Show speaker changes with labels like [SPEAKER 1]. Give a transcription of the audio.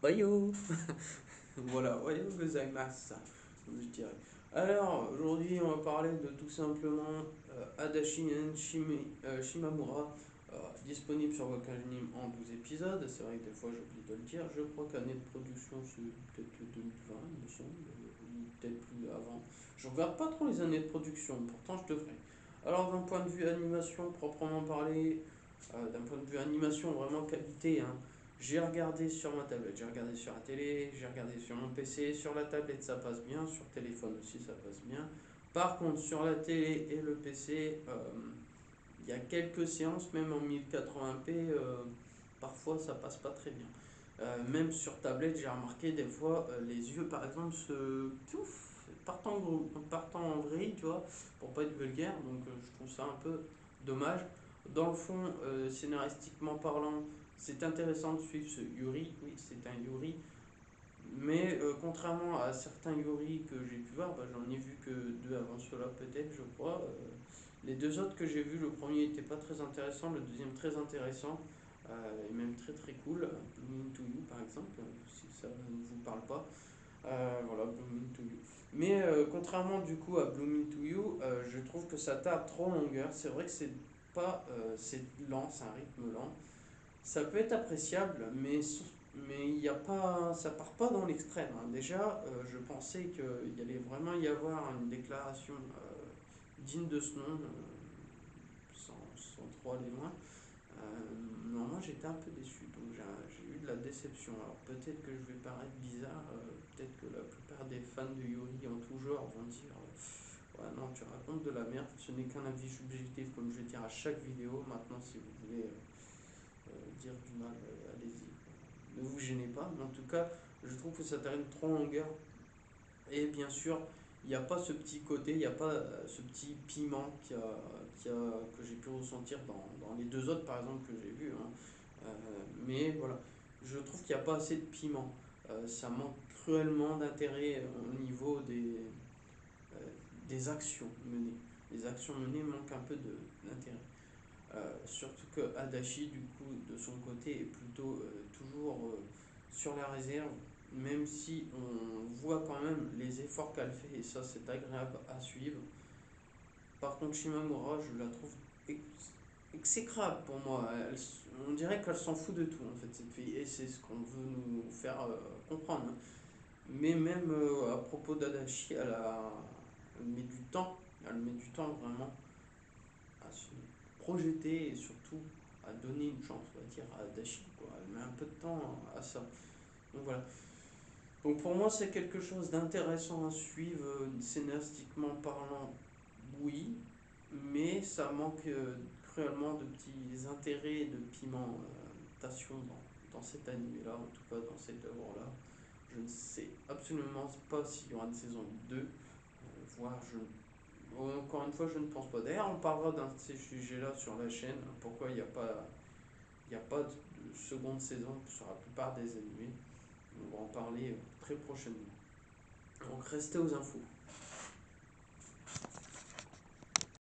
[SPEAKER 1] Oyo. Voilà, oyo gozaimasu, comme je dirais. Alors, aujourd'hui, on va parler de tout simplement Adachi Shimamura, disponible sur Wakanim en 12 épisodes. C'est vrai que des fois, j'oublie de le dire. Je crois qu'année de production, c'est peut-être le 2020, il me semble, ou peut-être plus avant. Je regarde pas trop les années de production, pourtant je devrais. Alors, d'un point de vue animation, proprement parlé, d'un point de vue animation, vraiment qualité, hein. J'ai regardé sur ma tablette, j'ai regardé sur la télé, j'ai regardé sur mon PC, sur la tablette ça passe bien, sur téléphone aussi ça passe bien. Par contre sur la télé et le PC, il y a quelques séances, même en 1080p, parfois ça passe pas très bien. Même sur tablette, j'ai remarqué des fois les yeux par exemple se partant en vrille, tu vois, pour pas être vulgaire, donc je trouve ça un peu dommage. Dans le fond, scénaristiquement parlant, c'est intéressant de suivre ce Yuri, oui, c'est un Yuri, mais contrairement à certains Yuri que j'ai pu voir, bah, j'en ai vu que deux avant cela peut-être, je crois. Les deux autres que j'ai vus, le premier était pas très intéressant, le deuxième très intéressant, et même très très cool. Blooming to You par exemple, si ça ne vous parle pas. Voilà, Blooming to You. Mais contrairement du coup à Blooming to You, je trouve que ça tape trop en longueur. C'est vrai que c'est pas, c'est lent, c'est un rythme lent. Ça peut être appréciable, mais il y a pas, ça part pas dans l'extrême, hein. Déjà, je pensais qu'il y allait vraiment y avoir une déclaration digne de ce nom, sans trop aller loin. Non, moi j'étais un peu déçu, donc j'ai eu de la déception. Alors peut-être que je vais paraître bizarre, peut-être que la plupart des fans de Yuri en tout genre vont dire ouais, non, tu racontes de la merde, ce n'est qu'un avis subjectif, comme je vais dire à chaque vidéo. Maintenant, si vous voulez dire du mal, allez-y. Ne vous gênez pas, mais en tout cas, je trouve que ça traîne trop en longueur. Et bien sûr, il n'y a pas ce petit côté, il n'y a pas ce petit piment que j'ai pu ressentir dans les deux autres, par exemple, que j'ai vus, hein. Mais voilà, je trouve qu'il n'y a pas assez de piment. Ça manque cruellement d'intérêt au niveau euh, des actions menées. Les actions menées manquent un peu d'intérêt. Surtout que Adachi, du coup, de son côté, est plutôt toujours sur la réserve, même si on voit quand même les efforts qu'elle fait, et ça c'est agréable à suivre. Par contre, Shimamura, je la trouve exécrable pour moi. On dirait qu'elle s'en fout de tout, en fait, cette fille, et c'est ce qu'on veut nous faire comprendre, hein. Mais même à propos d'Adachi, elle met du temps, elle met du temps vraiment à se projeter et surtout à donner une chance, on va dire, à Dashi, quoi. Elle met un peu de temps à ça. Donc voilà. Donc pour moi, c'est quelque chose d'intéressant à suivre, scénaristiquement parlant, oui, mais ça manque cruellement de petits intérêts et de pimentation dans cet anime-là, en tout cas dans cette œuvre-là. Je ne sais absolument pas s'il y aura une saison 2, voire je encore une fois, je ne pense pas. D'ailleurs, on parlera d'un de ces sujets-là sur la chaîne. Pourquoi il y a pas de seconde saison sur la plupart des animés. On va en parler très prochainement. Donc, restez aux infos.